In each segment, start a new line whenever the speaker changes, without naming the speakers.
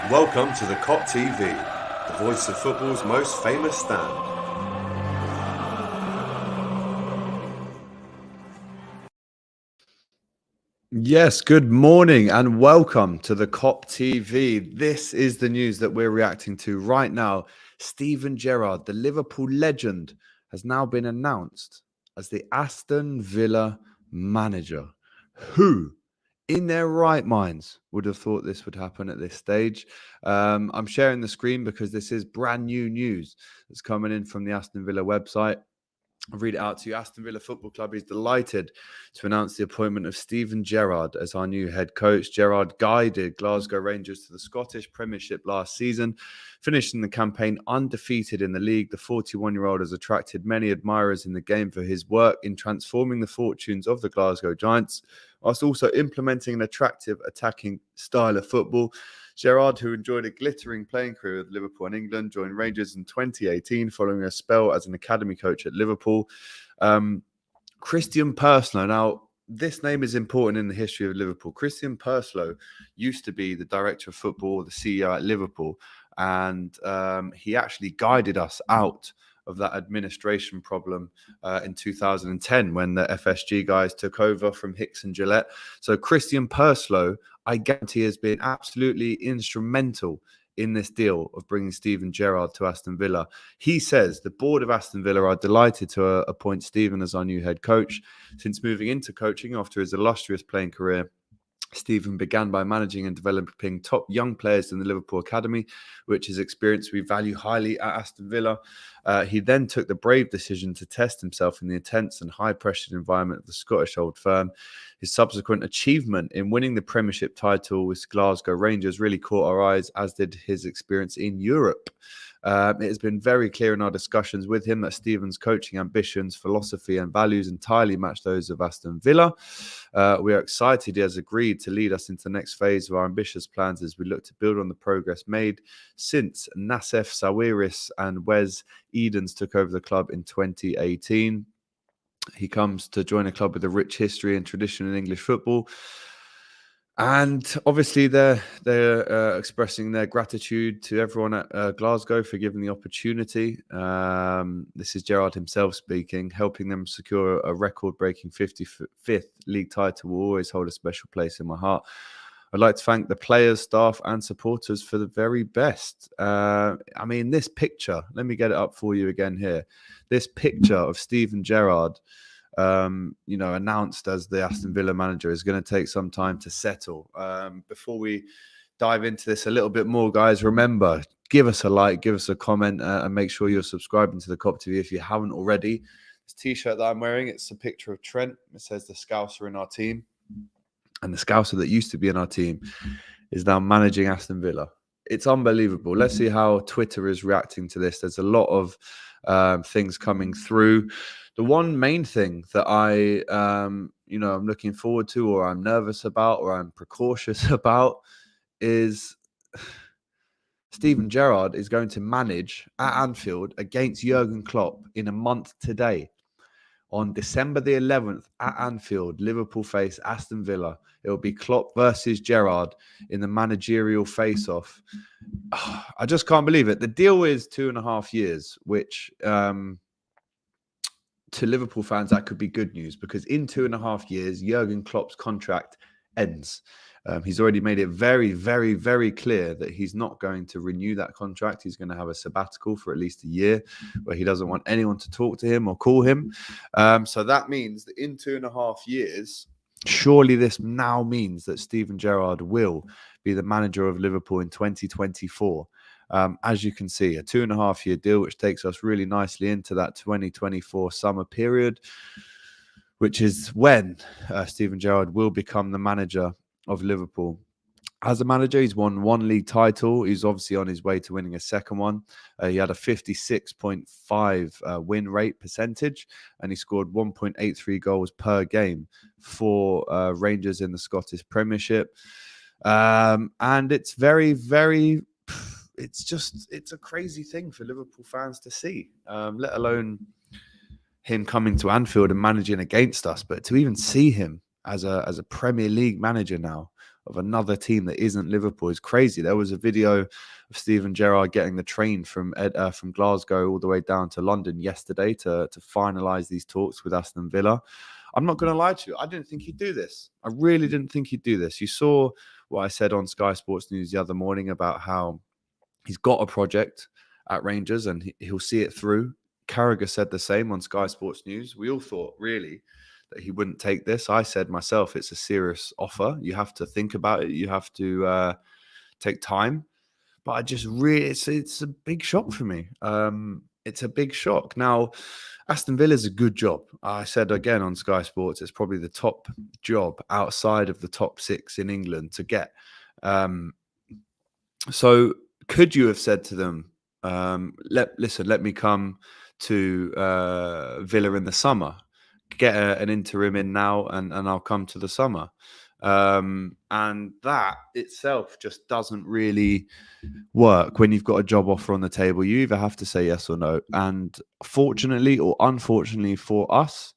Welcome to the Kop TV, the voice of football's most famous stand.
Yes, good morning and welcome to the Kop TV. This is the news that we're reacting to right now. Steven Gerrard, the Liverpool legend, has now been announced as the Aston Villa manager. Who, in their right minds, would have thought this would happen at this stage? I'm sharing the screen because this is brand new news that's coming in from the Aston Villa website. I'll read it out to you. Aston Villa Football Club is delighted to announce the appointment of Steven Gerrard as our new head coach. Gerrard guided Glasgow Rangers to the Scottish Premiership last season, finishing the campaign undefeated in the league. The 41-year-old has attracted many admirers in the game for his work in transforming the fortunes of the Glasgow Giants, whilst also implementing an attractive attacking style of football. Gerrard, who enjoyed a glittering playing career with Liverpool and England, joined Rangers in 2018 following a spell as an academy coach at Liverpool. Christian Purslow. Now, this name is important in the history of Liverpool. Christian Purslow used to be the director of football, the CEO at Liverpool, and he actually guided us out of that administration problem in 2010 when the FSG guys took over from Hicks and Gillette. So Christian Purslow, I guarantee, has been absolutely instrumental in this deal of bringing Steven Gerrard to Aston Villa. He says the board of Aston Villa are delighted to appoint Steven as our new head coach. Since moving into coaching after his illustrious playing career, Steven began by managing and developing top young players in the Liverpool Academy, which is experience we value highly at Aston Villa. He then took the brave decision to test himself in the intense and high-pressured environment of the Scottish old firm. His subsequent achievement in winning the Premiership title with Glasgow Rangers really caught our eyes, as did his experience in Europe. It has been very clear in our discussions with him that Steven's coaching ambitions, philosophy and values entirely match those of Aston Villa. We are excited he has agreed to lead us into the next phase of our ambitious plans as we look to build on the progress made since Nassef Sawiris and Wes Edens took over the club in 2018. He comes to join a club with a rich history and tradition in English football. And obviously, they're expressing their gratitude to everyone at Glasgow for giving the opportunity. This is Gerrard himself speaking. Helping them secure a record-breaking 55th league title will always hold a special place in my heart. I'd like to thank the players, staff, and supporters for the very best. I mean, this picture, let me get it up for you again here. This picture of Steven Gerrard, announced as the Aston Villa manager, is going to take some time to settle. Before we dive into this a little bit more, guys, remember, give us a like, give us a comment, and make sure you're subscribing to the Kop TV if you haven't already. This t-shirt that I'm wearing, it's a picture of Trent. It says the Scouser in our team. And the Scouser that used to be in our team is now managing Aston Villa. It's unbelievable. Let's see how Twitter is reacting to this. There's a lot of things coming through. The one main thing that I'm looking forward to, or I'm nervous about, or I'm precautious about, is Steven Gerrard is going to manage at Anfield against Jurgen Klopp in a month today. On December the 11th at Anfield, Liverpool face Aston Villa. It will be Klopp versus Gerrard in the managerial face-off. I just can't believe it. The deal is 2.5 years, which to Liverpool fans, that could be good news, because in 2.5 years, Jurgen Klopp's contract ends. He's already made it very, very, very clear that he's not going to renew that contract. He's going to have a sabbatical for at least a year where he doesn't want anyone to talk to him or call him. So that means that in 2.5 years, surely this now means that Steven Gerrard will be the manager of Liverpool in 2024. As you can see, a 2.5-year deal, which takes us really nicely into that 2024 summer period, which is when Steven Gerrard will become the manager of Liverpool. As a manager, he's won one league title. He's obviously on his way to winning a second one. He had a 56.5 win rate percentage, and he scored 1.83 goals per game for Rangers in the Scottish Premiership. And it's very, very... It's a crazy thing for Liverpool fans to see, let alone him coming to Anfield and managing against us. But to even see him as a Premier League manager now, of another team that isn't Liverpool is crazy. There was a video of Steven Gerrard getting the train from Glasgow all the way down to London yesterday to finalise these talks with Aston Villa. I'm not going to lie to you. I didn't think he'd do this. I really didn't think he'd do this. You saw what I said on Sky Sports News the other morning about how he's got a project at Rangers and he'll see it through. Carragher said the same on Sky Sports News. We all thought, really, that he wouldn't take this. I said myself, it's a serious offer. You have to think about it. You have to take time. But I just really, it's a big shock for me. It's a big shock. Now, Aston Villa is a good job. I said again on Sky Sports, it's probably the top job outside of the top 6 in England to get. So could you have said to them, let me come to Villa in the summer, get an interim in now, and I'll come to the summer. And that itself just doesn't really work when you've got a job offer on the table. You either have to say yes or no. And fortunately or unfortunately for us,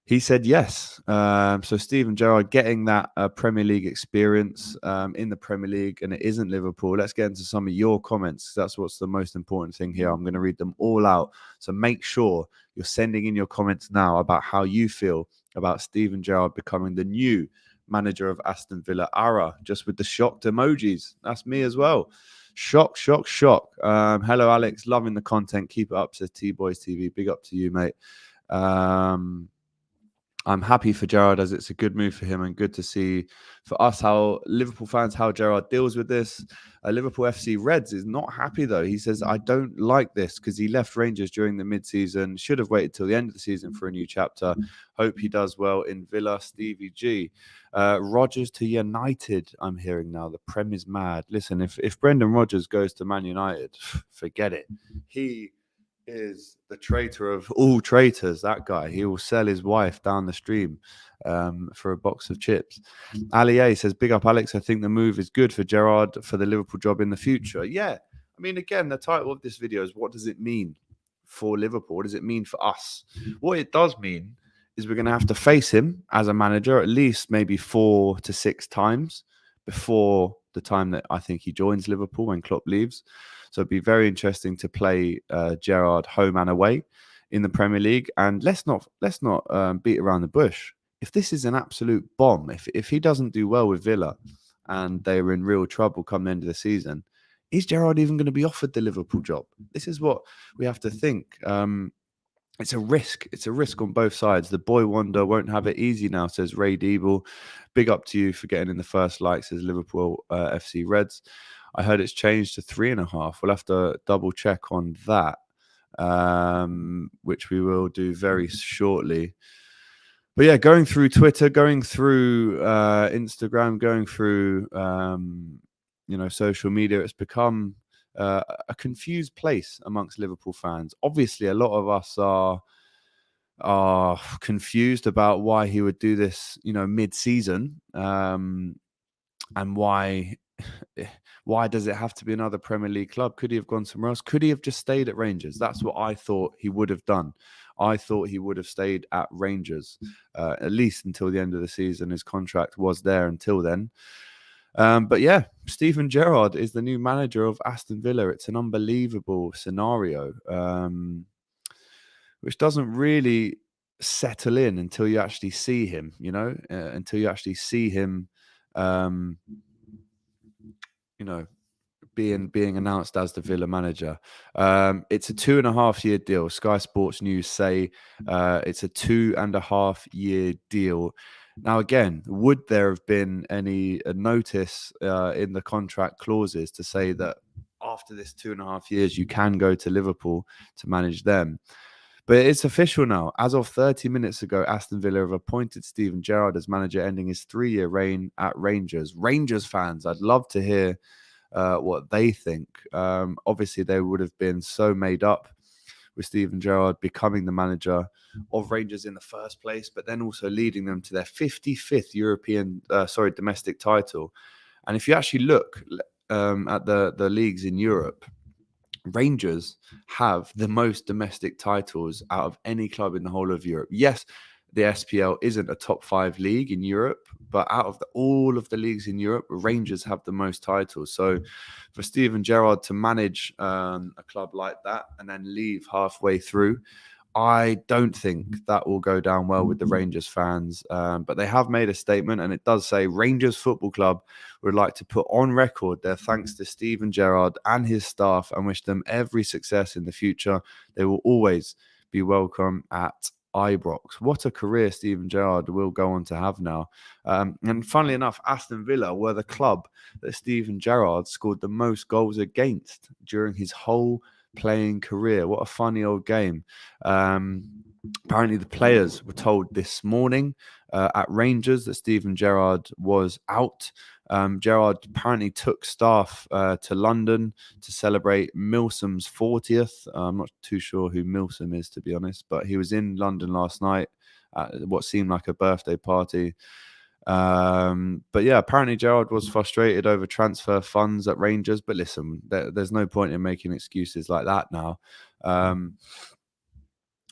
he said yes. So Steven Gerrard getting that Premier League experience in the Premier League, and it isn't Liverpool. Let's get into some of your comments. That's what's the most important thing here. I'm going to read them all out. So make sure you're sending in your comments now about how you feel about Steven Gerrard becoming the new manager of Aston Villa. Ara, just with the shocked emojis. That's me as well. Shock, shock, shock. Hello, Alex. Loving the content. Keep it up, says T-Boys TV. Big up to you, mate. I'm happy for Gerrard as it's a good move for him and good to see for us how Liverpool fans, how Gerrard deals with this. Liverpool FC Reds is not happy though. He says, I don't like this because he left Rangers during the mid-season. Should have waited till the end of the season for a new chapter. Hope he does well in Villa. Stevie G. Rodgers to United, I'm hearing now. The Prem is mad. Listen, if Brendan Rodgers goes to Man United, forget it. He is the traitor of all traitors, that guy. He will sell his wife down the stream for a box of chips. Ali A says, big up, Alex. I think the move is good for Gerrard for the Liverpool job in the future. Yeah. I mean, again, the title of this video is what does it mean for Liverpool? What does it mean for us? What it does mean is we're going to have to face him as a manager at least maybe 4 to 6 times before the time that I think he joins Liverpool when Klopp leaves. So it'd be very interesting to play Gerrard home and away in the Premier League. And let's not beat around the bush. If this is an absolute bomb, if he doesn't do well with Villa and they're in real trouble come the end of the season, is Gerrard even going to be offered the Liverpool job? This is what we have to think. It's a risk. It's a risk on both sides. The boy wonder won't have it easy now, says Ray Deeble. Big up to you for getting in the first like, says Liverpool FC Reds. I heard it's changed to 3.5. We'll have to double check on that, which we will do very shortly. But yeah, going through Twitter, going through Instagram, going through social media, it's become a confused place amongst Liverpool fans. Obviously, a lot of us are confused about why he would do this, mid-season, and why does it have to be another Premier League club? Could he have gone somewhere else? Could he have just stayed at Rangers? That's what I thought he would have done. I thought he would have stayed at Rangers at least until the end of the season. His contract was there until then. But yeah, Steven Gerrard is the new manager of Aston Villa. It's an unbelievable scenario, which doesn't really settle in until you actually see him, until you actually see him, being announced as the Villa manager. It's a 2.5-year deal. Sky Sports News say it's a 2.5-year deal. Now, again, would there have been any notice in the contract clauses to say that after this 2.5 years, you can go to Liverpool to manage them? But it's official now. As of 30 minutes ago, Aston Villa have appointed Steven Gerrard as manager, ending his 3-year reign at Rangers. Rangers fans, I'd love to hear what they think. Obviously, they would have been so made up with Steven Gerrard becoming the manager of Rangers in the first place, but then also leading them to their 55th domestic title. And if you actually look at the leagues in Europe, Rangers have the most domestic titles out of any club in the whole of Europe. Yes, the SPL isn't a top 5 league in Europe, but out of all of the leagues in Europe, Rangers have the most titles. So for Steven Gerrard to manage a club like that and then leave halfway through, I don't think that will go down well with the Rangers fans. But they have made a statement, and it does say Rangers Football Club would like to put on record their thanks to Steven Gerrard and his staff and wish them every success in the future. They will always be welcome at Ibrox. What a career Steven Gerrard will go on to have now. And funnily enough, Aston Villa were the club that Steven Gerrard scored the most goals against during his whole playing career. What a funny old game. Apparently the players were told this morning at Rangers that Steven Gerrard was out. Gerrard apparently took staff to London to celebrate Milsom's 40th. I'm not too sure who Milsom is, to be honest, but he was in London last night at what seemed like a birthday party. But yeah, apparently Gerrard was frustrated over transfer funds at Rangers. But listen, there's no point in making excuses like that now.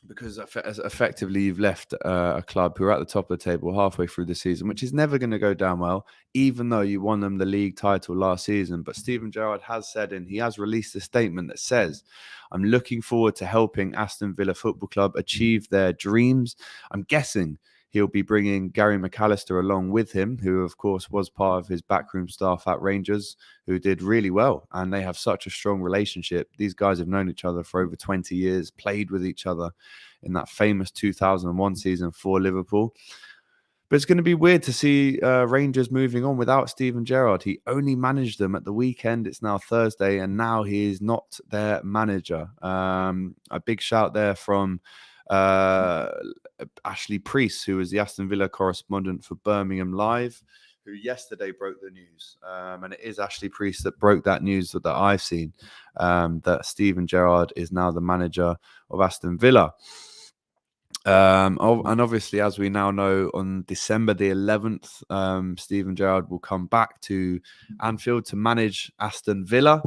Because effectively you've left a club who are at the top of the table halfway through the season, which is never going to go down well, even though you won them the league title last season. But Steven Gerrard has said, and he has released a statement that says, I'm looking forward to helping Aston Villa Football Club achieve their dreams. I'm guessing he'll be bringing Gary McAllister along with him, who, of course, was part of his backroom staff at Rangers, who did really well. And they have such a strong relationship. These guys have known each other for over 20 years, played with each other in that famous 2001 season for Liverpool. But it's going to be weird to see Rangers moving on without Steven Gerrard. He only managed them at the weekend. It's now Thursday, and now he is not their manager. A big shout there from Ashley Priest, who was the Aston Villa correspondent for Birmingham Live, who yesterday broke the news. And it is Ashley Priest that broke that news that I've seen, that Steven Gerrard is now the manager of Aston Villa. And obviously, as we now know, on December the 11th, Steven Gerrard will come back to Anfield to manage Aston Villa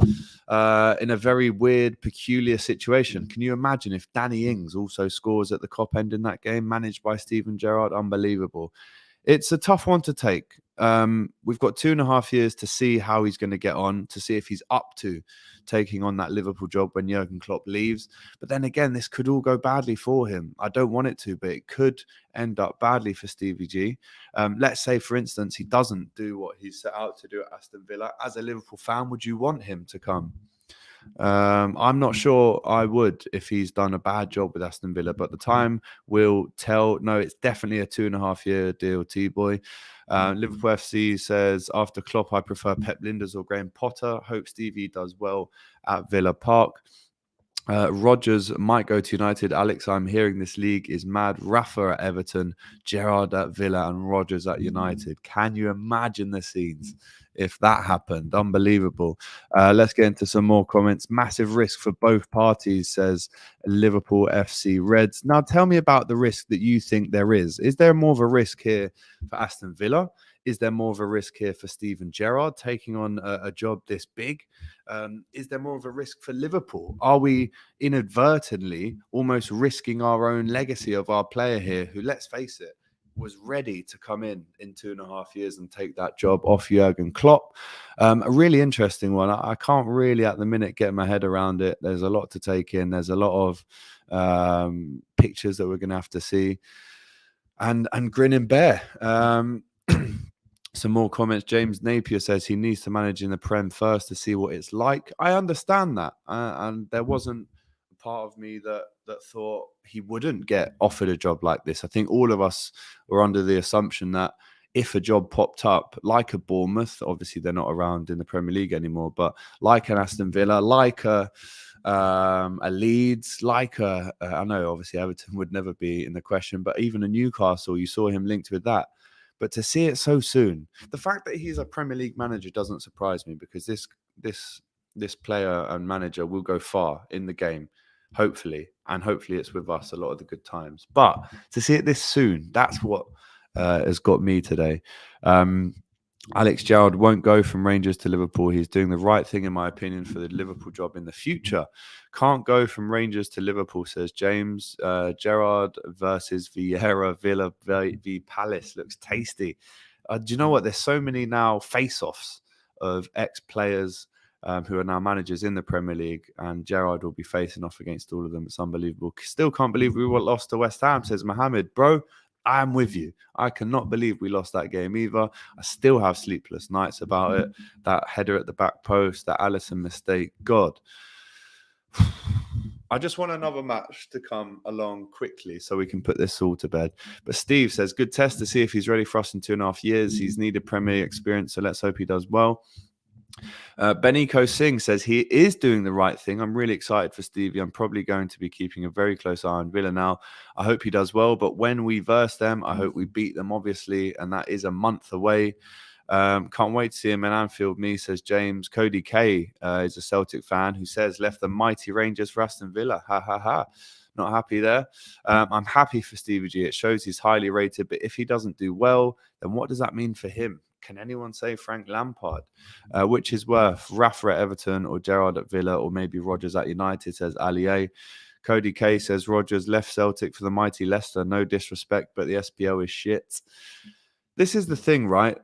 in a very weird, peculiar situation. Can you imagine if Danny Ings also scores at the Kop end in that game, managed by Steven Gerrard? Unbelievable. It's a tough one to take. We've got 2.5 years to see how he's going to get on, to see if he's up to taking on that Liverpool job when Jurgen Klopp leaves. But then again, this could all go badly for him. I don't want it to, but it could end up badly for Stevie G. Let's say, for instance, he doesn't do what he's set out to do at Aston Villa. As a Liverpool fan, would you want him to come? I'm not sure I would if he's done a bad job with Aston Villa, but the time will tell. No, it's definitely a 2.5-year deal, T-Boy. Liverpool FC says, after Klopp, I prefer Pep Linders or Graham Potter. Hope Stevie does well at Villa Park. Rodgers might go to United. Alex, I'm hearing this league is mad. Rafa at Everton, Gerrard at Villa, and Rodgers at United. Can you imagine the scenes if that happened? Unbelievable. Let's get into some more comments. Massive risk for both parties, says Liverpool FC Reds. Now, tell me about the risk that you think there is. Is there more of a risk here for Aston Villa? Is there more of a risk here for Steven Gerrard taking on a job this big? Is there more of a risk for Liverpool? Are we inadvertently almost risking our own legacy of our player here, who, let's face it, was ready to come in 2.5 years and take that job off Jurgen Klopp? A really interesting one. I can't really at the minute get my head around it. There's a lot to take in. There's a lot of pictures that we're going to have to see and grin and bear. Some more comments. James Napier says he needs to manage in the Prem first to see what it's like. I understand that. And there wasn't a part of me that thought he wouldn't get offered a job like this. I think all of us were under the assumption that if a job popped up, like a Bournemouth, obviously they're not around in the Premier League anymore, but like an Aston Villa, like a Leeds, like I know obviously Everton would never be in the question, but even a Newcastle, you saw him linked with that. But to see it so soon, the fact that he's a Premier League manager doesn't surprise me, because this player and manager will go far in the game, hopefully, and hopefully it's with us a lot of the good times. But to see it this soon, that's what has got me today. Alex Gerrard won't go from Rangers to Liverpool. He's doing the right thing, in my opinion, for the Liverpool job in the future. Can't go from Rangers to Liverpool, says James. Gerrard versus Vieira, Villa v Palace looks tasty. Do you know what? There's so many now face-offs of ex-players who are now managers in the Premier League, and Gerrard will be facing off against all of them. It's unbelievable. Still can't believe we were lost to West Ham, says Mohammed. Bro, I'm with you. I cannot believe we lost that game either. I still have sleepless nights about it. That header at the back post, that Alisson mistake. God. I just want another match to come along quickly so we can put this all to bed. But Steve says, good test to see if he's ready for us in 2.5 years. He's needed Premier League experience, so let's hope he does well. Beniko Singh says he is doing the right thing. I'm really excited for Stevie. I'm probably going to be keeping a very close eye on Villa now. I hope he does well, but when we verse them, I hope we beat them, obviously, and that is a month away. Can't wait to see him in Anfield. Me, says James. Cody K is a Celtic fan who says left the mighty Rangers for Aston Villa. Ha ha ha. Not happy there. I'm happy for Stevie G. It shows he's highly rated, but if he doesn't do well, then what does that mean for him? Can anyone say Frank Lampard? Which is worth Rafa at Everton or Gerrard at Villa or maybe Rodgers at United, says Ali A. Cody K says Rodgers left Celtic for the mighty Leicester. No disrespect, but the SPL is shit. This is the thing, right?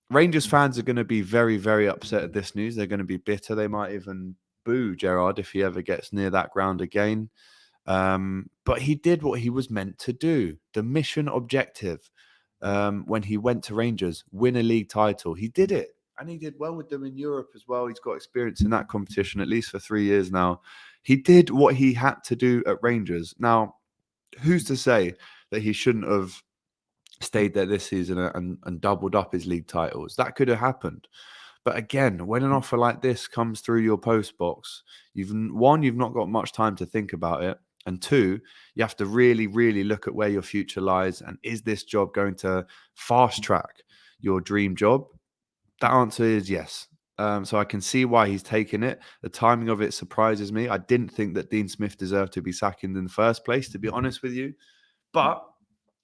Rangers fans are going to be very, very upset at this news. They're going to be bitter. They might even boo Gerrard if he ever gets near that ground again. But he did what he was meant to do. The mission objective when he went to Rangers, win a league title. He did it. And he did well with them in Europe as well. He's got experience in that competition, at least for 3 years now. He did what he had to do at Rangers. Now, who's to say that he shouldn't have stayed there this season and doubled up his league titles? That could have happened. But again, when an offer like this comes through your post box, you've not got much time to think about it. And two, you have to really, really look at where your future lies. And is this job going to fast track your dream job? The answer is yes. So I can see why he's taken it. The timing of it surprises me. I didn't think that Dean Smith deserved to be sacked in the first place, to be honest with you. But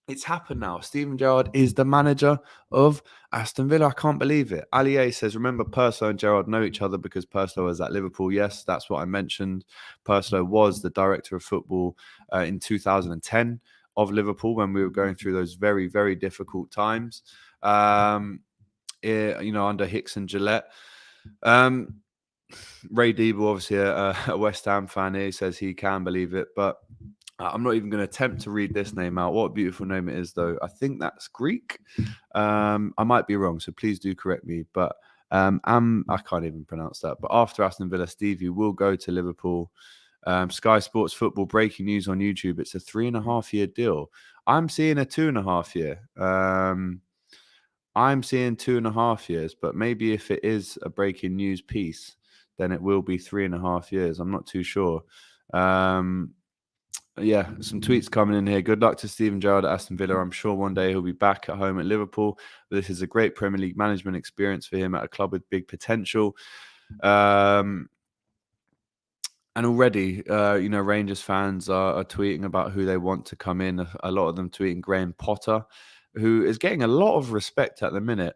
it's happened now. Steven Gerrard is the manager of Aston Villa. I can't believe it. Ali A says, remember Purslow and Gerrard know each other because Purslow was at Liverpool. Yes, that's what I mentioned. Purslow was the director of football in 2010 of Liverpool when we were going through those very, very difficult times, under Hicks and Gillette. Ray Deeble, obviously a West Ham fan here, says he can believe it, but I'm not even going to attempt to read this name out. What a beautiful name it is, though. I think that's Greek. I might be wrong, so please do correct me. But I can't even pronounce that. But after Aston Villa, Stevie will go to Liverpool. Sky Sports Football breaking news on YouTube. It's a 3.5-year deal. I'm seeing a 2.5 year. I'm seeing 2.5 years, but maybe if it is a breaking news piece, then it will be 3.5 years. I'm not too sure. Yeah, some tweets coming in here. Good luck to Steven Gerrard at Aston Villa. I'm sure one day he'll be back at home at Liverpool. But this is a great Premier League management experience for him at a club with big potential. And already, Rangers fans are tweeting about who they want to come in. A lot of them tweeting Graham Potter, who is getting a lot of respect at the minute.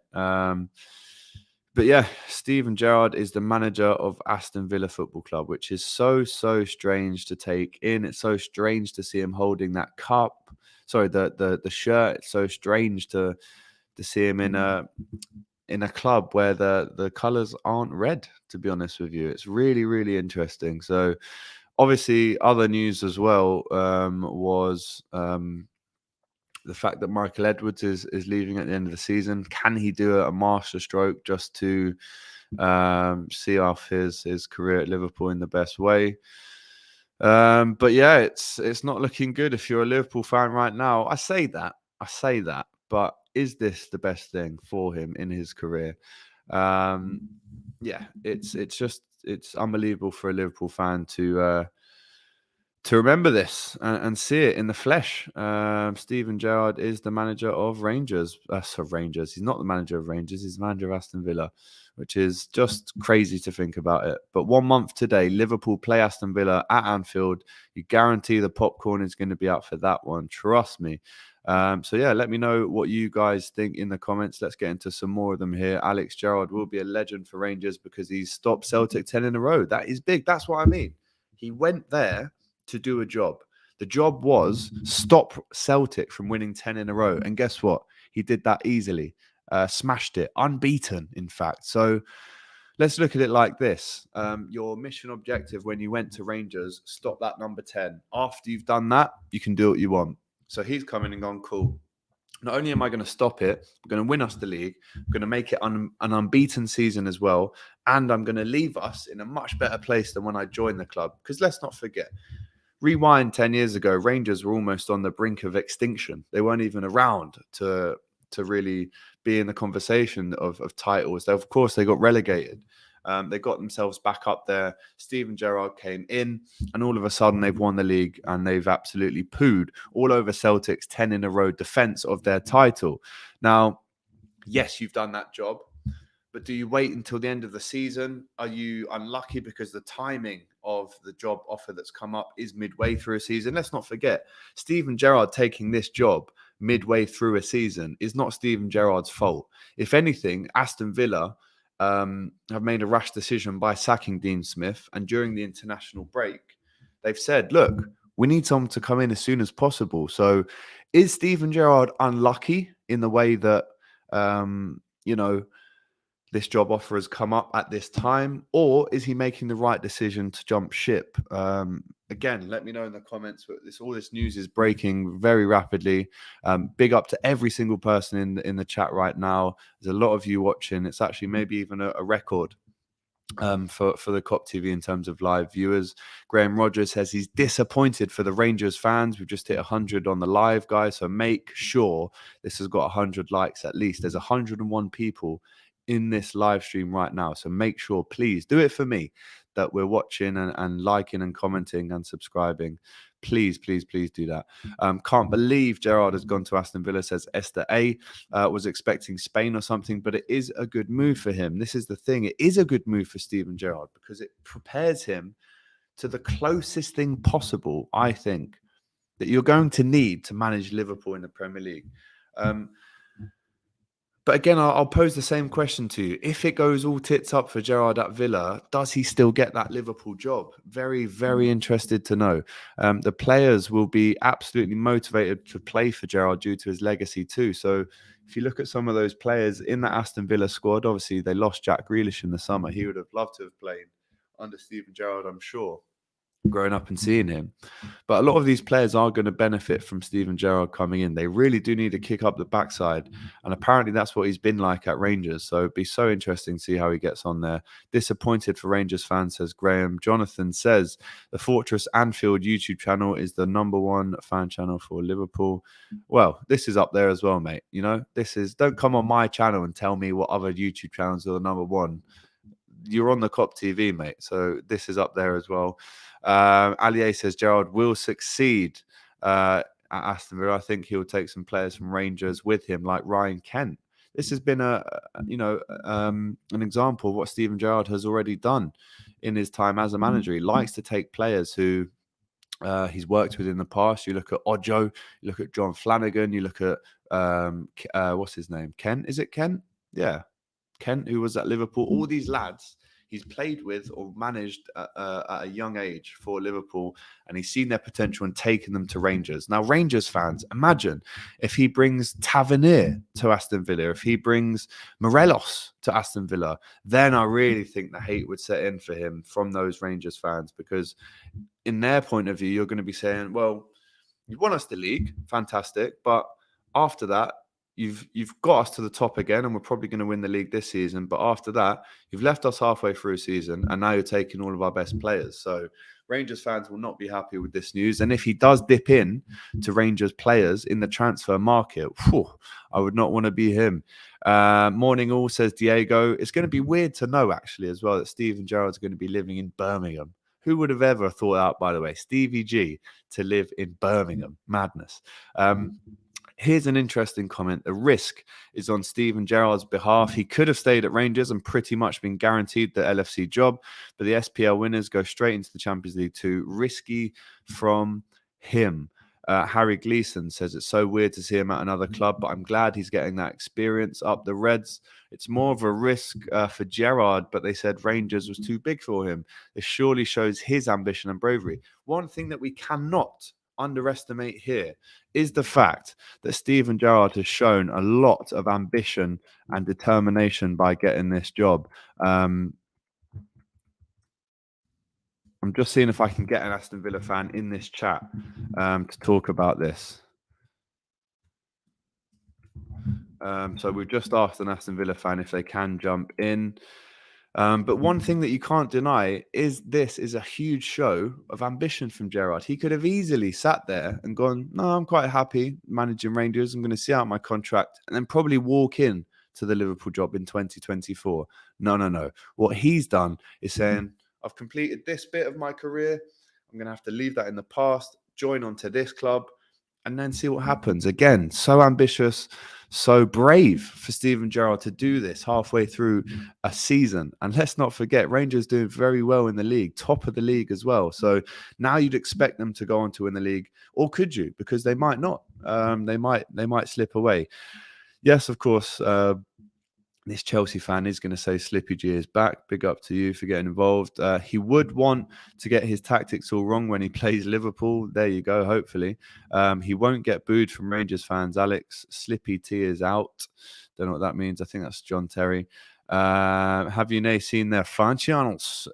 But yeah, Steven Gerrard is the manager of Aston Villa Football Club, which is so strange to take in. It's so strange to see him holding that cup. Sorry, the shirt. It's so strange to see him in a club where the colours aren't red, to be honest with you. It's really, really interesting. So obviously other news as well was the fact that Michael Edwards is leaving at the end of the season. Can he do a master stroke just to see off his career at Liverpool in the best way? But yeah, it's not looking good if you're a Liverpool fan right now. I say that, but is this the best thing for him in his career? Yeah, it's unbelievable for a Liverpool fan to to remember this and see it in the flesh. Steven Gerrard is the manager of Rangers. Rangers. He's not the manager of Rangers. He's the manager of Aston Villa, which is just crazy to think about it. But 1 month today, Liverpool play Aston Villa at Anfield. You guarantee the popcorn is going to be out for that one. Trust me. So yeah, let me know what you guys think in the comments. Let's get into some more of them here. Alex Gerrard will be a legend for Rangers because he's stopped Celtic 10 in a row. That is big. That's what I mean. He went there to do a job. The job was stop Celtic from winning 10 in a row. And guess what? He did that easily. Smashed it. Unbeaten, in fact. So let's look at it like this. Your mission objective when you went to Rangers, stop that number 10. After you've done that, you can do what you want. So he's come in and gone, cool. Not only am I going to stop it, I'm going to win us the league. I'm going to make it an unbeaten season as well. And I'm going to leave us in a much better place than when I joined the club. Because let's not forget, rewind 10 years ago, Rangers were almost on the brink of extinction. They weren't even around to really be in the conversation of titles. Of course, they got relegated. They got themselves back up there. Steven Gerrard came in, and all of a sudden they've won the league, and they've absolutely pooed all over Celtic's 10 in a row defense of their title. Now, yes, you've done that job, but do you wait until the end of the season? Are you unlucky because the timing of the job offer that's come up is midway through a season? Let's not forget, Steven Gerrard taking this job midway through a season is not Steven Gerrard's fault. If anything, Aston Villa have made a rash decision by sacking Dean Smith, and during the international break, they've said, look, we need someone to come in as soon as possible. So is Steven Gerrard unlucky in the way that, this job offer has come up at this time, or is he making the right decision to jump ship? Again, let me know in the comments. All this news is breaking very rapidly. Big up to every single person in the chat right now. There's a lot of you watching. It's actually maybe even a record for the Kop TV in terms of live viewers. Graham Rogers says he's disappointed for the Rangers fans. We've just hit 100 on the live, guys. So make sure this has got 100 likes at least. There's 101 people in this live stream right now. So make sure, please do it for me, that we're watching and liking and commenting and subscribing. Please, please, please do that. Can't believe Gerrard has gone to Aston Villa, says Esther A. Was expecting Spain or something, but it is a good move for him. This is the thing. It is a good move for Steven Gerrard because it prepares him to the closest thing possible, I think, that you're going to need to manage Liverpool in the Premier League. But again, I'll pose the same question to you. If it goes all tits up for Gerrard at Villa, does he still get that Liverpool job? Very, very interested to know. The players will be absolutely motivated to play for Gerrard due to his legacy too. So if you look at some of those players in the Aston Villa squad, obviously they lost Jack Grealish in the summer. He would have loved to have played under Steven Gerrard, I'm sure, growing up and seeing him. But a lot of these players are going to benefit from Steven Gerrard coming in. They really do need to kick up the backside, and apparently that's what he's been like at Rangers. So it'd be so interesting to see how he gets on there. Disappointed for Rangers fans, says Graham. Jonathan says the Fortress Anfield YouTube channel is the #1 fan channel for Liverpool. Well, this is up there as well, mate. Don't come on my channel and tell me what other YouTube channels are the #1. You're on the Kop TV, mate. So this is up there as well. Alier says Gerrard will succeed at Aston Villa. I think he'll take some players from Rangers with him, like Ryan Kent. This has been an example of what Steven Gerrard has already done in his time as a manager. He likes to take players who he's worked with in the past. You look at Ojo, you look at John Flanagan, you look at what's his name? Kent? Is it Kent? Yeah. Kent, who was at Liverpool. All these lads he's played with or managed at a young age for Liverpool, and he's seen their potential and taken them to Rangers. Now, Rangers fans, imagine if he brings Tavernier to Aston Villa, if he brings Morelos to Aston Villa, then I really think the hate would set in for him from those Rangers fans, because in their point of view, you're going to be saying, well, you won us the league, fantastic, but after that, You've got us to the top again, and we're probably going to win the league this season. But after that, you've left us halfway through a season, and now you're taking all of our best players. So Rangers fans will not be happy with this news. And if he does dip in to Rangers players in the transfer market, I would not want to be him. Morning all, says Diego. It's going to be weird to know, actually, as well, that Steven Gerrard's going to be living in Birmingham. Who would have ever thought out, by the way, Stevie G to live in Birmingham? Madness. Here's an interesting comment. The risk is on Steven Gerrard's behalf. He could have stayed at Rangers and pretty much been guaranteed the LFC job, but the SPL winners go straight into the Champions League too. Risky from him. Harry Gleason says it's so weird to see him at another club, but I'm glad he's getting that experience up the Reds. It's more of a risk for Gerrard, but they said Rangers was too big for him. This surely shows his ambition and bravery. One thing that we cannot underestimate here is the fact that Steven Gerrard has shown a lot of ambition and determination by getting this job. I'm just seeing if I can get an Aston Villa fan in this chat to talk about this. So we've just asked an Aston Villa fan if they can jump in. But one thing that you can't deny is this is a huge show of ambition from Gerrard. He could have easily sat there and gone, no, I'm quite happy managing Rangers. I'm going to see out my contract and then probably walk in to the Liverpool job in 2024. No. What he's done is saying, I've completed this bit of my career. I'm going to have to leave that in the past, join onto this club, and then see what happens. Again, so ambitious, so brave for Steven Gerrard to do this halfway through a season. And let's not forget, Rangers doing very well in the league, top of the league as well. So now you'd expect them to go on to win the league, or could you? Because they might not. They might slip away. Yes, of course. This Chelsea fan is going to say Slippy G is back. Big up to you for getting involved. He would want to get his tactics all wrong when he plays Liverpool. There you go, hopefully. He won't get booed from Rangers fans, Alex. Slippy T is out. Don't know what that means. I think that's John Terry. Have you seen their fan channels?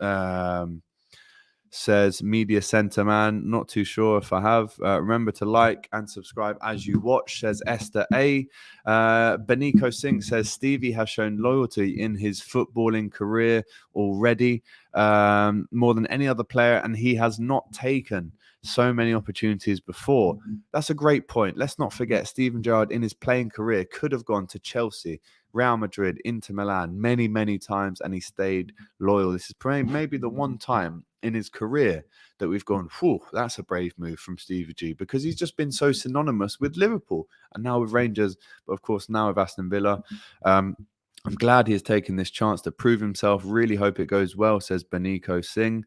Says Media Center Man. Not too sure if I have. Remember to like and subscribe as you watch, says Esther A. Beniko Singh says Stevie has shown loyalty in his footballing career already, more than any other player, and he has not taken so many opportunities before. That's a great point. Let's not forget Steven Gerrard in his playing career could have gone to Chelsea, Real Madrid, Inter Milan many times, and he stayed loyal. This is maybe the one time in his career that we've gone, whew, that's a brave move from Stevie G, because he's just been so synonymous with Liverpool and now with Rangers, but of course now with Aston Villa. I'm glad he has taken this chance to prove himself. Really hope it goes well, says Beniko Singh.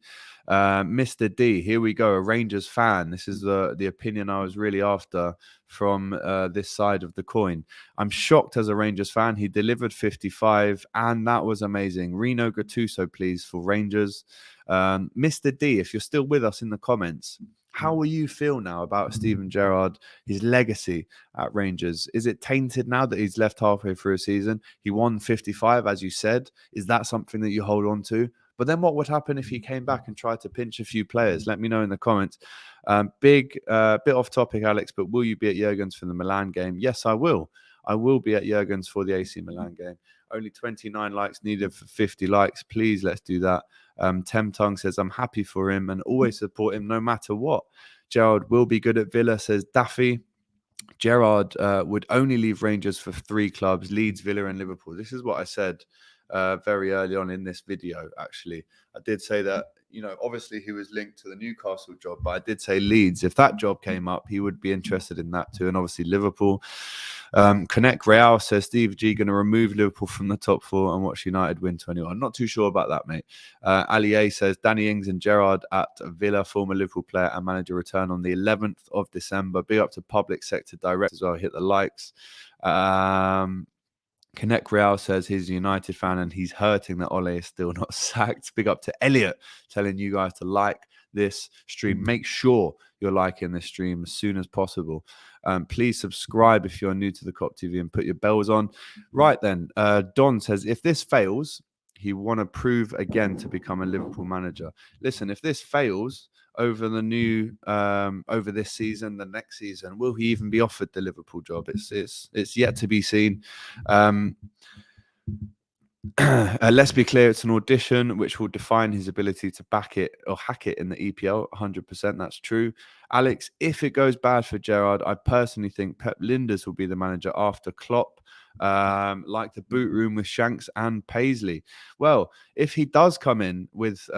Mr. D, here we go, a Rangers fan. This is the opinion I was really after from this side of the coin. I'm shocked as a Rangers fan. He delivered 55, and that was amazing. Rino Gattuso, please, for Rangers. Mr. D, if you're still with us in the comments, how will you feel now about Steven Gerrard, his legacy at Rangers? Is it tainted now that he's left halfway through a season? He won 55, as you said. Is that something that you hold on to? But then what would happen if he came back and tried to pinch a few players? Let me know in the comments. Bit off topic, Alex, but will you be at Jurgen's for the Milan game? Yes, I will. I will be at Jurgen's for the AC Milan game. Only 29 likes needed for 50 likes. Please, let's do that. Temtung says, I'm happy for him and always support him no matter what. Gerrard will be good at Villa, says Daffy. Gerrard would only leave Rangers for 3 clubs, Leeds, Villa and Liverpool. This is what I said very early on in this video, actually. I did say that, obviously he was linked to the Newcastle job, but I did say Leeds. If that job came up, he would be interested in that too. And obviously Liverpool. Connect Real says Steve G going to remove Liverpool from the top 4 and watch United win 21. I'm not too sure about that, mate. Ali A says Danny Ings and Gerrard at Villa, former Liverpool player and manager, return on the 11th of December. Big up to public sector direct as well. Hit the likes. Connect Real says he's a United fan and he's hurting that Ole is still not sacked. Big up to Elliot telling you guys to like this stream. Make sure you're liking this stream as soon as possible. Please subscribe if you're new to the Kop TV and put your bells on. Right then, Don says, if this fails, he want to prove again to become a Liverpool manager. Listen, if this fails over over this season, the next season, will he even be offered the Liverpool job? It's yet to be seen. Let's be clear, it's an audition which will define his ability to back it or hack it in the EPL. 100%, that's true. Alex, if it goes bad for Gerrard, I personally think Pep Linders will be the manager after Klopp, like the boot room with Shanks and Paisley. Well, if he does come in with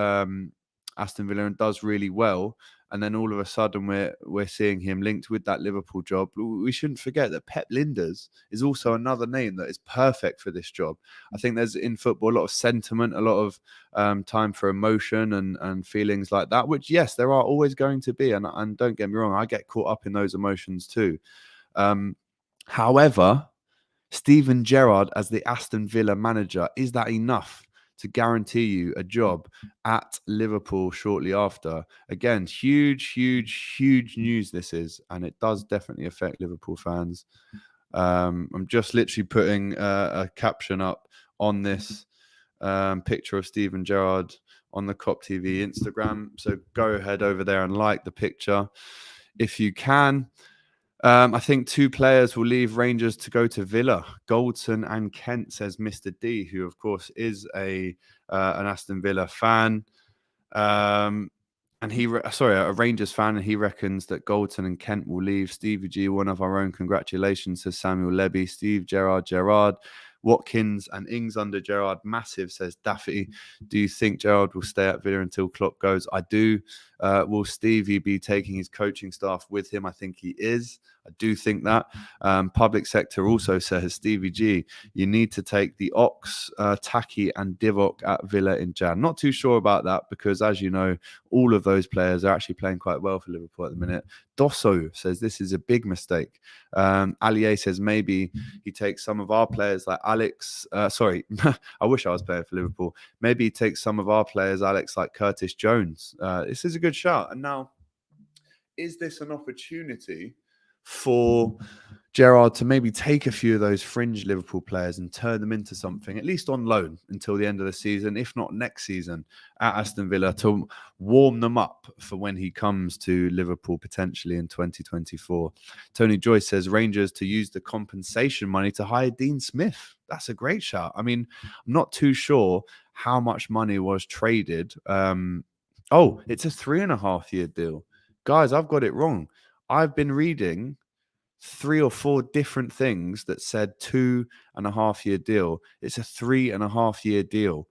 Aston Villa and does really well, and then all of a sudden we're seeing him linked with that Liverpool job. We shouldn't forget that Pep Lijnders is also another name that is perfect for this job. I think there's in football a lot of sentiment, a lot of time for emotion and feelings like that, which yes, there are always going to be, and don't get me wrong, I get caught up in those emotions too. However, Steven Gerrard as the Aston Villa manager, is that enough to guarantee you a job at Liverpool shortly after? Again, huge news this is, and it does definitely affect Liverpool fans. I'm just literally putting a caption up on this picture of Steven Gerrard on the Kop TV Instagram. So go ahead over there and like the picture if you can. I think 2 players will leave Rangers to go to Villa, Goldson and Kent, says Mr. D, who of course is an Aston Villa fan. And a Rangers fan, and he reckons that Goldson and Kent will leave. Stevie G, one of our own, congratulations, says Samuel Levy. Steve, Gerrard, Watkins and Ings under Gerrard, massive, says Daffy. Do you think Gerrard will stay at Villa until Klopp goes? I do. Will Stevie be taking his coaching staff with him? I think he is. I do think that. Public sector also says, Stevie G, you need to take the Ox, Taki and Divock at Villa in Jan. Not too sure about that because, as you know, all of those players are actually playing quite well for Liverpool at the minute. Dosso says this is a big mistake. Allier says maybe he takes some of our players like Alex. I wish I was playing for Liverpool. Maybe he takes some of our players, Alex, like Curtis Jones. This is a good shout. And now, is this an opportunity for Gerrard to maybe take a few of those fringe Liverpool players and turn them into something, at least on loan until the end of the season, if not next season at Aston Villa, to warm them up for when he comes to Liverpool potentially in 2024? Tony Joyce says Rangers to use the compensation money to hire Dean Smith. That's a great shout. I mean, I'm not too sure how much money was traded. It's a 3.5-year deal. Guys, I've got it wrong. I've been reading 3 or 4 different things that said 2.5-year deal. It's a 3.5-year deal.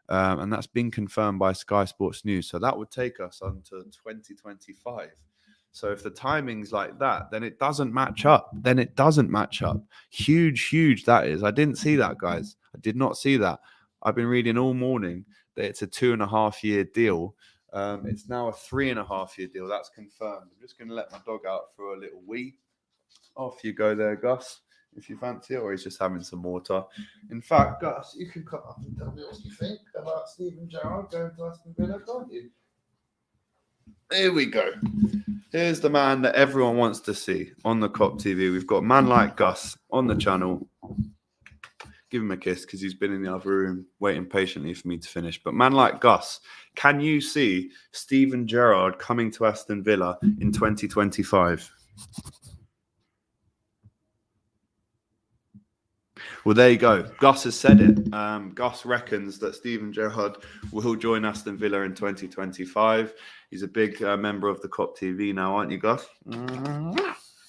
And that's been confirmed by Sky Sports News. So that would take us onto 2025. So if the timing's like that, then it doesn't match up. Huge, that is. I didn't see that, guys. I did not see that. I've been reading all morning that it's a 2.5-year deal. It's now a 3.5-year deal. That's confirmed. I'm just going to let my dog out for a little wee. Off you go there, Gus, if you fancy it, or he's just having some water. In fact, Gus, you can cut up and tell me what you think about Steven Gerrard going to Aston Villa, can't you? Here we go. Here's the man that everyone wants to see on the Kop TV. We've got a man like Gus on the channel. Give him a kiss because he's been in the other room waiting patiently for me to finish. But man like Gus, can you see Steven Gerrard coming to Aston Villa in 2025? Well, there you go. Gus has said it. Gus reckons that Steven Gerrard will join Aston Villa in 2025. He's a big member of the Kop TV now, aren't you, Gus?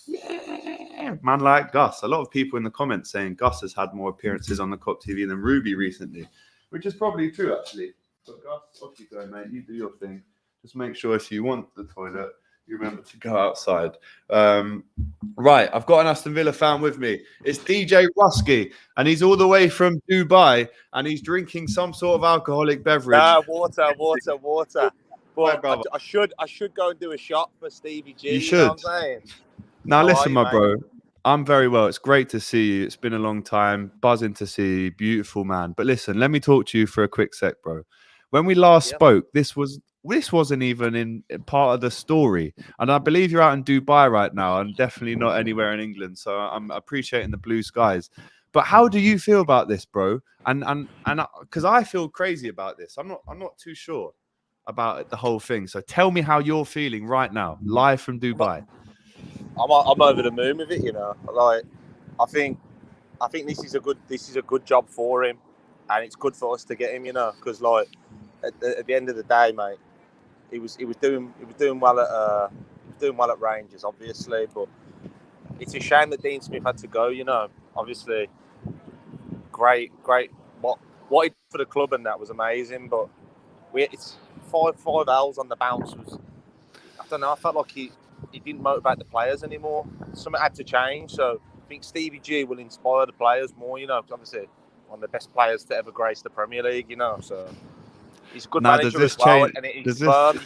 Yeah. Man like Gus. A lot of people in the comments saying Gus has had more appearances on the Kop TV than Ruby recently, which is probably true, actually. But Gus, off you go, mate. You do your thing. Just make sure if you want the toilet, you remember to go outside. Right, I've got an Aston Villa fan with me. It's DJ Rusky, and he's all the way from Dubai, and he's drinking some sort of alcoholic beverage.
Water. But
brother.
I should go and do a shot for Stevie G.
You should.
Know what I'm saying?
Now, listen,
you,
my
mate?
bro. I'm very well. It's great to see you. It's been a long time. Buzzing to see you. Beautiful man. But listen, let me talk to you for a quick sec, bro. When we last spoke, this wasn't even in part of the story. And I believe you're out in Dubai right now and definitely not anywhere in England. So I'm appreciating the blue skies. But how do you feel about this, bro? And because I feel crazy about this. I'm not too sure about the whole thing. So tell me how you're feeling right now, live from Dubai.
I'm over the moon with it, you know. Like, I think this is a good job for him, and it's good for us to get him, you know, because like at the end of the day, mate, he was doing well at Rangers, obviously, but it's a shame that Dean Smith had to go, you know. Obviously, great what he did for the club and that was amazing, but It's five L's on the bounce. I don't know. I felt like he didn't motivate the players anymore. Something had to change. So I think Stevie G will inspire the players more. You know, 'cause obviously one of the best players to ever grace the Premier League. You know, so he's a good manager as well, and he's firm.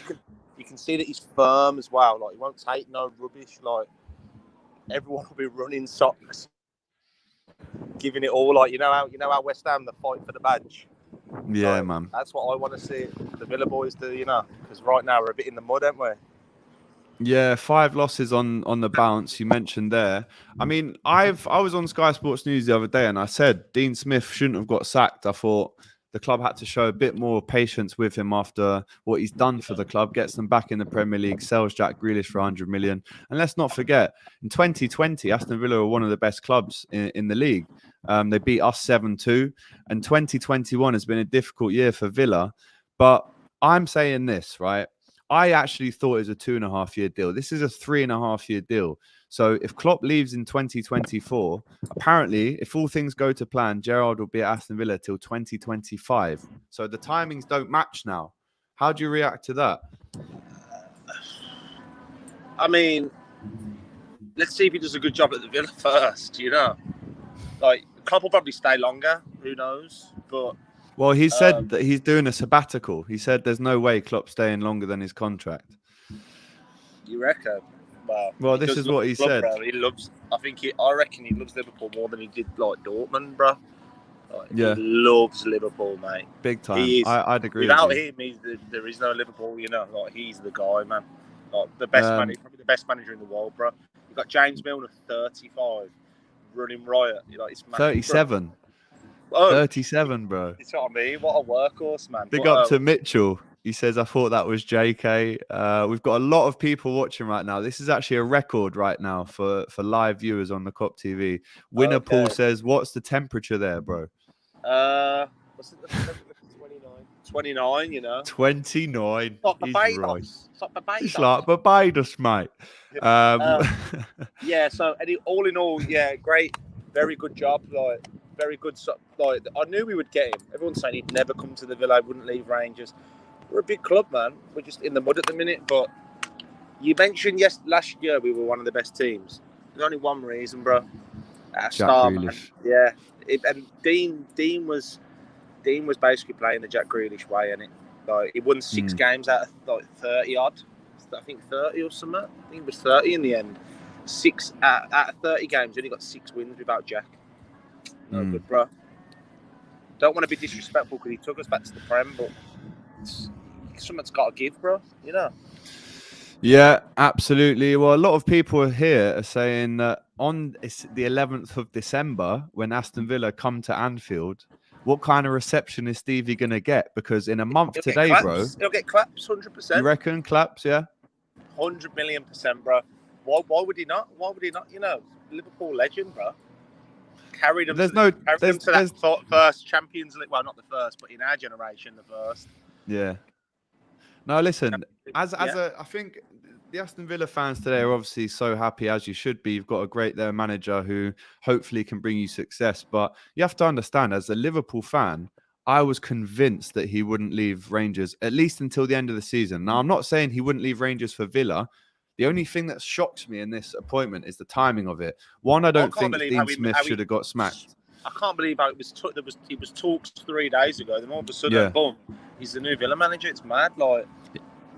You can see that he's firm as well. Like he won't take no rubbish. Like everyone will be running socks, giving it all. Like you know how West Ham, the fight for the badge.
Yeah,
so,
man.
That's what I want to see the Villa boys do. You know, because right now we're a bit in the mud, aren't we?
Yeah, 5 losses on the bounce. You mentioned there. I mean, I was on Sky Sports News the other day, and I said Dean Smith shouldn't have got sacked. I thought the club had to show a bit more patience with him after what he's done for the club. Gets them back in the Premier League, sells Jack Grealish for 100 million, and let's not forget, in 2020, Aston Villa were one of the best clubs in the league. They beat us 7-2, and 2021 has been a difficult year for Villa. But I'm saying this, right? I actually thought it was a 2.5-year deal. This is a 3.5-year deal. So if Klopp leaves in 2024, apparently, if all things go to plan, Gerrard will be at Aston Villa till 2025. So the timings don't match now. How do you react to that?
I mean, let's see if he does a good job at the Villa first, you know. Like, Klopp will probably stay longer. Who knows? But
well, he said that he's doing a sabbatical. He said there's no way Klopp's staying longer than his contract.
You reckon?
Well, this is what he said.
Bro. He loves. I reckon he loves Liverpool more than he did like Dortmund, bro. Like,
yeah,
he loves Liverpool, mate.
Big time. I'd agree.
Without him, there is no Liverpool. You know, like he's the guy, man. Like the best manager, probably the best manager in the world, bro. You got James Milner, 35, running riot. Like it's
37.
Bro. Oh,
37, bro.
That's what I mean. What a workhorse, man.
Big up to Mitchell. He says, I thought that was JK. We've got a lot of people watching right now. This is actually a record right now for live viewers on the Kop TV. Winner Paul says, what's the temperature there, bro?
What's it? 29, you know.
29.
It's like Barbados.
It's like Barbados, mate.
Yeah, so all in all, yeah, great. Very good job. Like, very good. Like, I knew we would get him. Everyone's saying he'd never come to the Villa, wouldn't leave Rangers. We're a big club, man. We're just in the mud at the minute. But you mentioned last year we were one of the best teams. There's only one reason, bro.
Jack Grealish.
Yeah, and Dean was basically playing the Jack Grealish way, and like he won 6 games out of like 30 odd. I think 30 or something. I think it was 30 in the end. 6 out of 30 games, only got 6 wins without Jack. No good, bro. Don't want to be disrespectful because he took us back to the Prem, but something's got to give, bro. You know.
Yeah, absolutely. Well, a lot of people here are saying that on the 11th of December, when Aston Villa come to Anfield, what kind of reception is Stevie going to get? Because in a month today, bro.
He'll get claps, 100%.
You reckon claps, yeah?
100 million%, bro. Why would he not? Why would he not? You know, Liverpool legend, bro. Carried them to that first Champions League. Well, not the first, but in our generation, the first.
Yeah. No, listen, I think the Aston Villa fans today are obviously so happy, as you should be. You've got a great manager who hopefully can bring you success. But you have to understand, as a Liverpool fan, I was convinced that he wouldn't leave Rangers, at least until the end of the season. Now, I'm not saying he wouldn't leave Rangers for Villa. The only thing that shocks me in this appointment is the timing of it. One, I don't think Dean Smith should have got smacked.
I can't believe how it was talks 3 days ago. Then all of a sudden, boom, he's the new Villa manager. It's mad. Like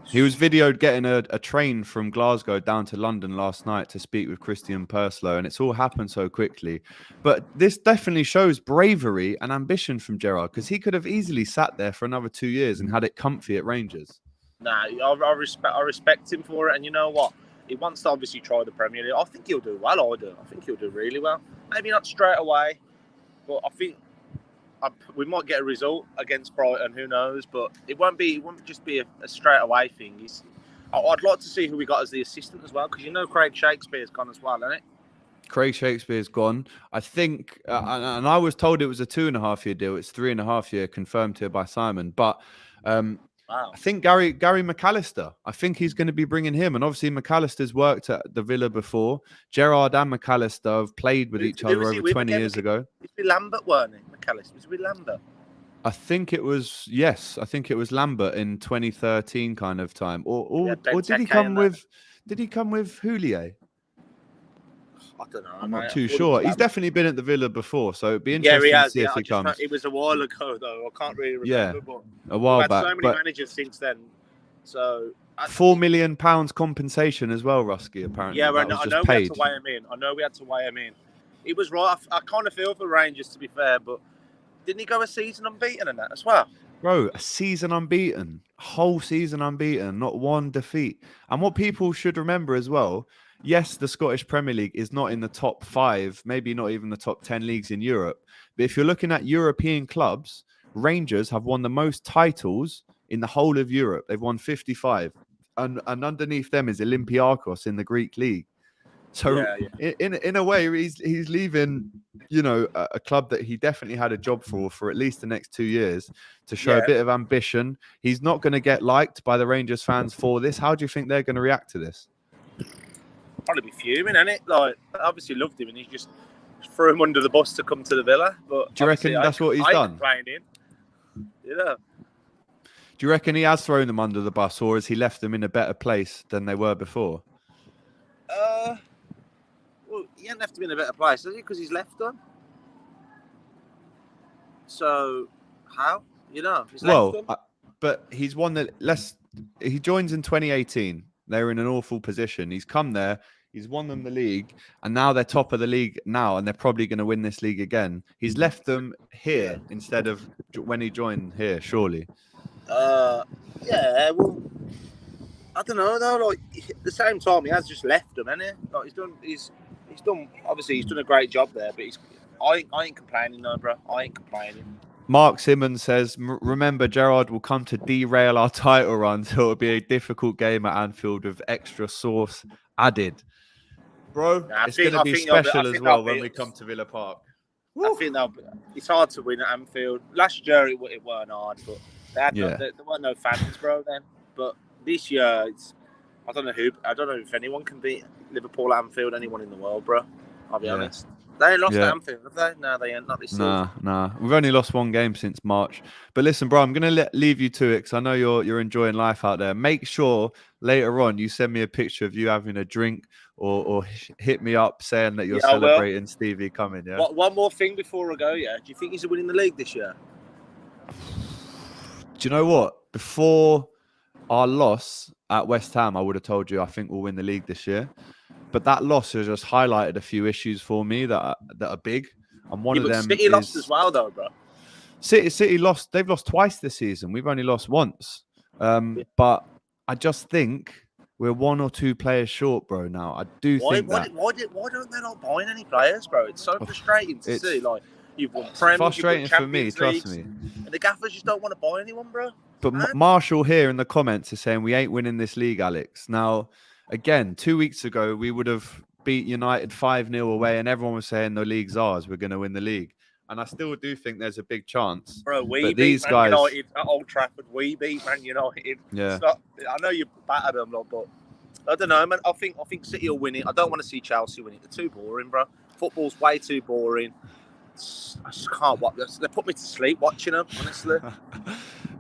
he was videoed getting a train from Glasgow down to London last night to speak with Christian Perslow, and it's all happened so quickly. But this definitely shows bravery and ambition from Gerrard, because he could have easily sat there for another 2 years and had it comfy at Rangers.
Nah, I respect him for it, and you know what? He wants to obviously try the Premier League. I think he'll do well. I think he'll do really well. Maybe not straight away, but I think we might get a result against Brighton. Who knows? But it won't just be a straight away thing. I'd like to see who we got as the assistant as well, because you know Craig Shakespeare's gone as well, isn't it?
Craig Shakespeare's gone. I think, and I was told it was a 2.5-year deal. It's 3.5-year confirmed here by Simon, but.
Wow.
I think Gary McAllister. I think he's going to be bringing him. And obviously, McAllister's worked at the Villa before. Gerrard and McAllister have played with each other over 20 years ago.
It was with Lambert, weren't it? McAllister. Was it with Lambert?
I think it was Lambert in 2013 kind of time, or did he come with? Did he come with Houllier?
I don't know.
I'm not too sure. He's definitely been at the Villa before, so it'd be
Yeah,
interesting
he has.
to see
Yeah,
if he comes.
it was a while ago, though. I can't really remember. But
a while
we've had
back.
so many managers since then. So
£4 million compensation as well, Rusky. Apparently,
yeah,
I know we had to
weigh him in. I know we had to weigh him in. He was right. I kind of feel for Rangers, to be fair, but didn't he go a season unbeaten and that as well?
Bro, a season unbeaten, whole season unbeaten, not one defeat. And what people should remember as well, yes, the Scottish Premier League is not in the top 5, maybe not even the top 10 leagues in Europe. But if you're looking at European clubs, Rangers have won the most titles in the whole of Europe. They've won 55. And underneath them is Olympiacos in the Greek league. So in a way, he's leaving, a club that he definitely had a job for at least the next 2 years to show a bit of ambition. He's not going to get liked by the Rangers fans for this. How do you think they're going to react to this?
Probably be fuming, isn't it? Like, obviously loved him and he just threw him under the bus to come to the Villa. But
do you reckon that's what he's done?
Yeah.
Do you reckon he has thrown them under the bus, or has he left them in a better place than they were before?
Well, he hasn't left them in a better place, has he? Because he's left them. So, how? He's left them.
But he's won he joins in 2018. They were in an awful position. He's come there. He's won them the league, and now they're top of the league now, and they're probably going to win this league again. He's left them here instead of when he joined here, surely.
Yeah, well, I don't know though. Like, at the same time, he has just left them, hasn't he? Like, he's done. Obviously, he's done a great job there, but I ain't complaining though, bro. I ain't complaining.
Mark Simmons says, remember, Gerrard will come to derail our title run, so it'll be a difficult game at Anfield with extra sauce added. Bro, it's going to be special as well when we come to Villa Park.
I think it's hard to win at Anfield. Last year, it weren't hard, but there weren't no fans, bro, then. But this year, I don't know if anyone can beat Liverpool at Anfield, anyone in the world, bro. I'll be honest. They ain't lost at Anfield, have they? No, they ain't. Not this season.
Nah. We've only lost one game since March. But listen, bro, I'm going to leave you to it because I know you're enjoying life out there. Make sure later on you send me a picture of you having a drink or hit me up saying that you're celebrating Stevie coming, yeah?
One more thing before I go, yeah? Do you think he's winning the league this year?
Do you know what? Before our loss at West Ham, I would have told you I think we'll win the league this year. But that loss has just highlighted a few issues for me that are big. And one of them
City lost as well, though, bro.
City lost. They've lost twice this season. We've only lost once. But I just think we're one or two players short, bro. Now I do think that.
Why don't they not buying any players, bro? It's so frustrating to see. Like, you've won Prem,
frustrating
you've won
for me. Trust me.
And the gaffers just don't want to buy anyone, bro.
But Marshall here in the comments is saying we ain't winning this league, Alex. Now, again, 2 weeks ago we would have beat United 5-0 away, and everyone was saying the league's ours. We're going to win the league. And I still do think there's a big chance.
Bro, we beat Man United at Old Trafford. We beat Man United.
Yeah.
I know you battered them, but I don't know, man. I think City will win it. I don't want to see Chelsea win it. They're too boring, bro. Football's way too boring. I just can't watch this. They put me to sleep watching them, honestly.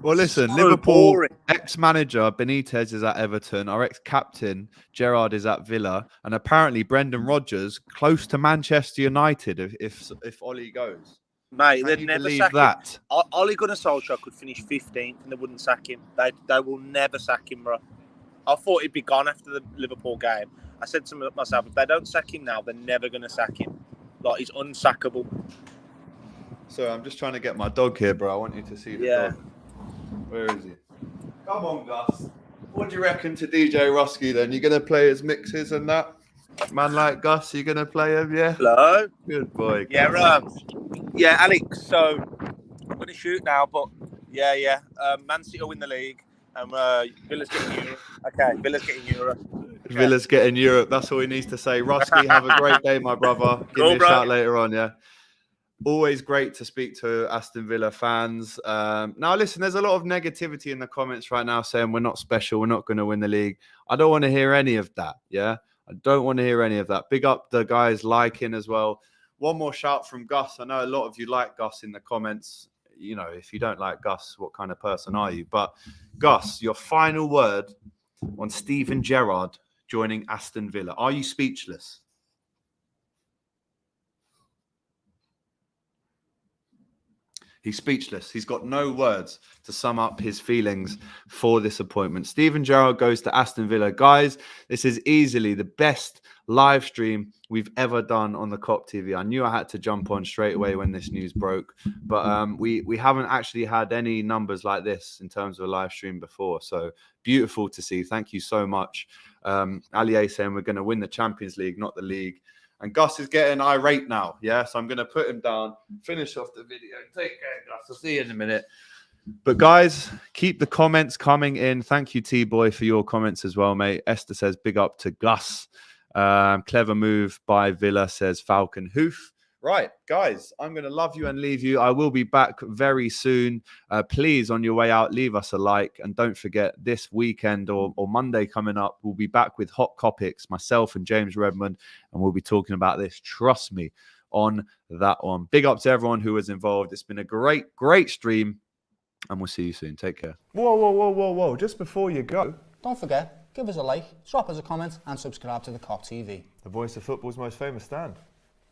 Well, listen, Liverpool ex-manager Benitez is at Everton. Our ex-captain Gerrard is at Villa, and apparently Brendan Rodgers close to Manchester United if Ollie goes.
Mate, they'd never sack
that.
Him. Ole Gunnar Solskjaer could finish 15th and they wouldn't sack him. They will never sack him, bro. I thought he'd be gone after the Liverpool game. I said to myself, if they don't sack him now, they're never going to sack him. Like, he's unsackable.
So I'm just trying to get my dog here, bro. I want you to see the dog. Where is he? Come on, Gus. What do you reckon to DJ Rusky then? You going to play his mixes and that? Man like Gus, you going to play him, yeah?
Hello?
Good boy.
Yeah, yeah, Alex, so I'm going to shoot now, but yeah. Man City will win the league. Villa's getting Europe. Okay, Villa's getting Europe. Okay.
Villa's getting Europe. That's all he needs to say. Rusky, have a great day, my brother. Give me a shout later on, yeah? Always great to speak to Aston Villa fans. Now, listen, there's a lot of negativity in the comments right now saying we're not special, we're not going to win the league. I don't want to hear any of that, yeah? I don't want to hear any of that. Big up the guys liking as well. One more shout from Gus. I know a lot of you like Gus in the comments. you know, if you don't like Gus, what kind of person are you? But Gus, your final word on Steven Gerrard joining Aston Villa. Are you speechless? He's speechless. He's got no words to sum up his feelings for this appointment. Steven Gerrard goes to Aston Villa. Guys, this is easily the best live stream we've ever done on the Kop TV. I knew I had to jump on straight away when this news broke, but we haven't actually had any numbers like this in terms of a live stream before. So beautiful to see. Thank you so much. Ali saying we're going to win the Champions League, not the league. And Gus is getting irate now. Yeah, so I'm going to put him down, finish off the video. Take care, Gus. I'll see you in a minute. But guys, keep the comments coming in. Thank you, T-Boy, for your comments as well, mate. Esther says, big up to Gus. Clever move by Villa, says Falcon Hoof. Right, guys, I'm going to love you and leave you. I will be back very soon. Please, on your way out, leave us a like. And don't forget, this weekend or Monday coming up, we'll be back with Hot Topics, myself and James Redmond, and we'll be talking about this. Trust me on that one. Big up to everyone who was involved. It's been a great, great stream, and we'll see you soon. Take care. Whoa. Just before you go,
don't forget, give us a like, drop us a comment, and subscribe to the Kop TV.
The voice of football's most famous stand.